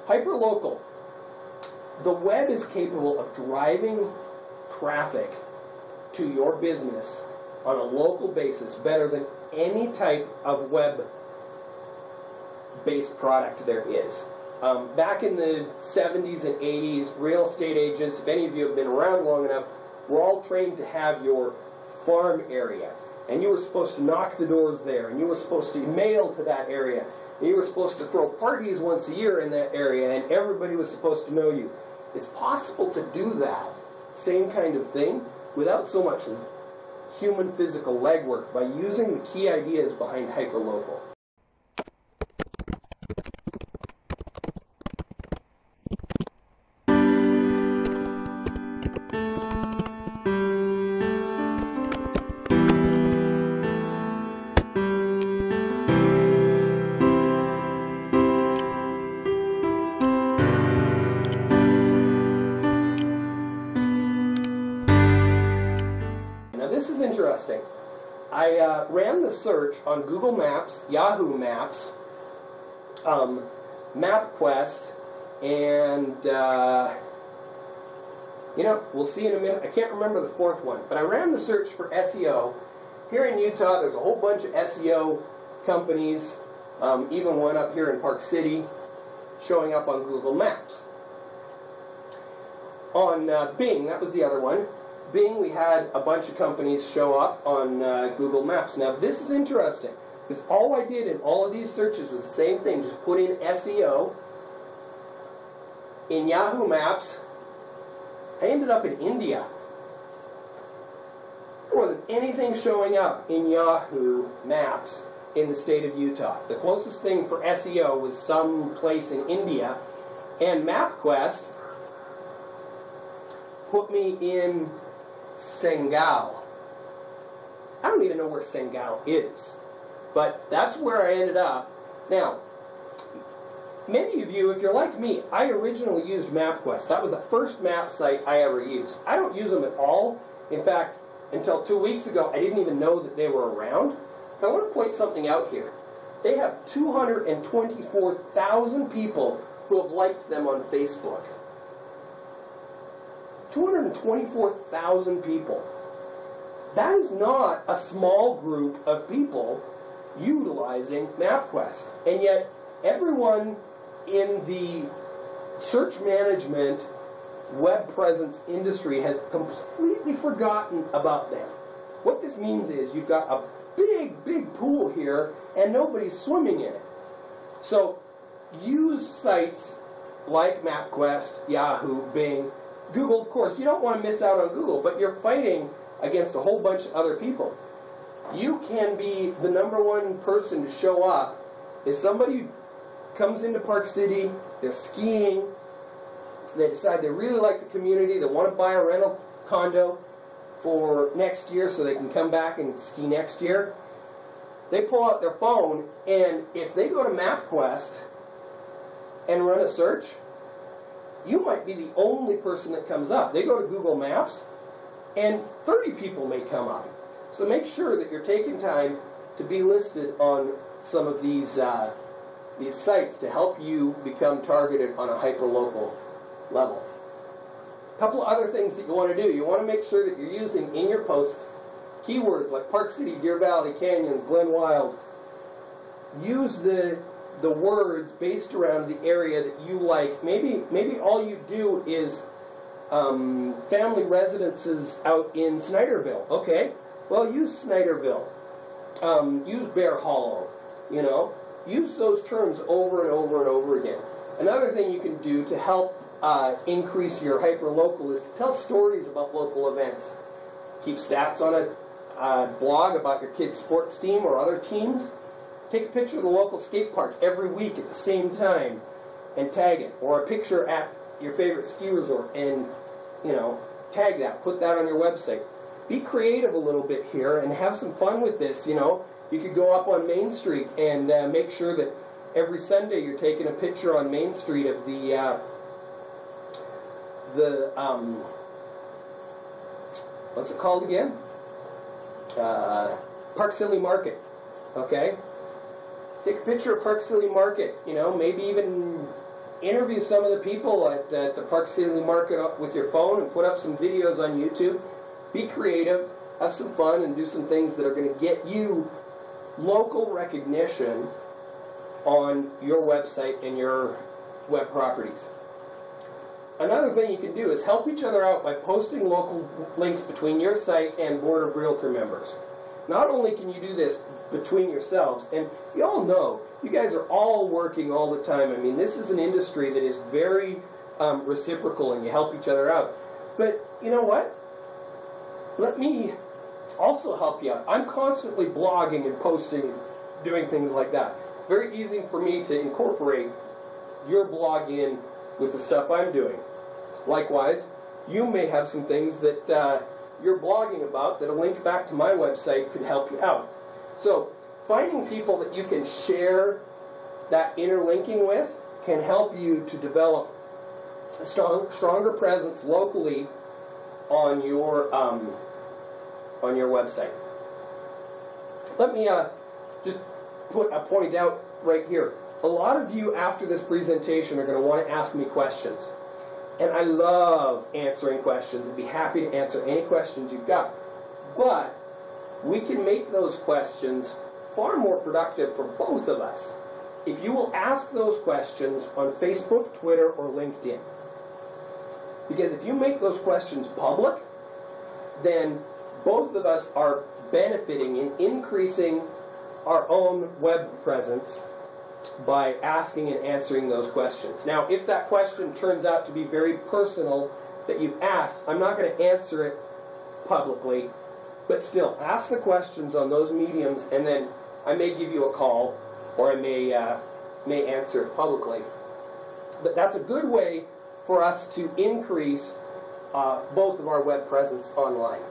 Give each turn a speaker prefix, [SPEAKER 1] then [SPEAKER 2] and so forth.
[SPEAKER 1] Hyperlocal. The web is capable of driving traffic to your business on a local basis better than any type of web-based product there is. Back in the 70s and 80s, real estate agents, if any of you have been around long enough, were all trained to have your farm area. And you were supposed to knock the doors there, and you were supposed to mail to that area, and you were supposed to throw parties once a year in that area, and everybody was supposed to know you. It's possible to do that same kind of thing without so much human physical legwork by using the key ideas behind hyperlocal. This is interesting. I ran the search on Google Maps, Yahoo Maps, MapQuest, and you know, we'll see in a minute. I can't remember the fourth one, but I ran the search for SEO. Here in Utah, there's a whole bunch of SEO companies, even one up here in Park City, showing up on Google Maps. On Bing, that was the other one. Bing, we had a bunch of companies show up on Google Maps. Now, this is interesting, because all I did in all of these searches was the same thing, just put in SEO. In Yahoo Maps, I ended up in India. There wasn't anything showing up in Yahoo Maps in the state of Utah. The closest thing for SEO was some place in India, and MapQuest put me in Senegal. I don't even know where Senegal is, but that's where I ended up. Now, many of you, if you're like me, I originally used MapQuest. That was the first map site I ever used. I don't use them at all. In fact, until 2 weeks ago, I didn't even know that they were around. But I want to point something out here. They have 224,000 people who have liked them on Facebook. 224,000 people. That is not a small group of people utilizing MapQuest. And yet, everyone in the search management web presence industry has completely forgotten about them. What this means is you've got a big pool here and nobody's swimming in it. So use sites like MapQuest, Yahoo, Bing, Google. Of course, you don't want to miss out on Google, but you're fighting against a whole bunch of other people. You can be the #1 person to show up. If somebody comes into Park City, they're skiing, they decide they really like the community, they want to buy a rental condo for next year so they can come back and ski next year, they pull out their phone, and if they go to MapQuest and run a search, you might be the only person that comes up. They go to Google Maps, and 30 people may come up. So make sure that you're taking time to be listed on some of these sites to help you become targeted on a hyperlocal level. A couple of other things that you want to do. You want to make sure that you're using in your posts keywords like Park City, Deer Valley, Canyons, Glen Wild. Use the words based around the area that you like. Maybe all you do is family residences out in Snyderville. Okay, well, use Snyderville. Use Bear Hollow. You know, use those terms over and over and over again. Another thing you can do to help increase your hyperlocal is to tell stories about local events. Keep stats on a blog about your kid's sports team or other teams. Take a picture of the local skate park every week at the same time and tag it. Or a picture at your favorite ski resort and, you know, tag that. Put that on your website. Be creative a little bit here and have some fun with this, you know. You could go up on Main Street and make sure that every Sunday you're taking a picture on Main Street of the what's it called again? Park Silly Market. Okay? Take a picture of Park Silly Market, you know, maybe even interview some of the people at the Park City Market with your phone and put up some videos on YouTube. Be creative, have some fun, and do some things that are going to get you local recognition on your website and your web properties. Another thing you can do is help each other out by posting local links between your site and Board of Realtor members. Not only can you do this between yourselves, and you all know, you guys are all working all the time. I mean, this is an industry that is very reciprocal, and you help each other out. But you know what? Let me also help you out. I'm constantly blogging and posting, doing things like that. Very easy for me to incorporate your blog in with the stuff I'm doing. Likewise, you may have some things that you're blogging about that a link back to my website could help you out. So finding people that you can share that interlinking with can help you to develop a stronger presence locally on your website. Let me just put a point out right here. A lot of you after this presentation are going to want to ask me questions. And I love answering questions. I'd be happy to answer any questions you've got. But we can make those questions far more productive for both of us if you will ask those questions on Facebook, Twitter, or LinkedIn. Because if you make those questions public, then both of us are benefiting in increasing our own web presence by asking and answering those questions. Now, if that question turns out to be very personal that you've asked, I'm not going to answer it publicly, but still, ask the questions on those mediums, and then I may give you a call, or I may answer it publicly. But that's a good way for us to increase both of our web presence online.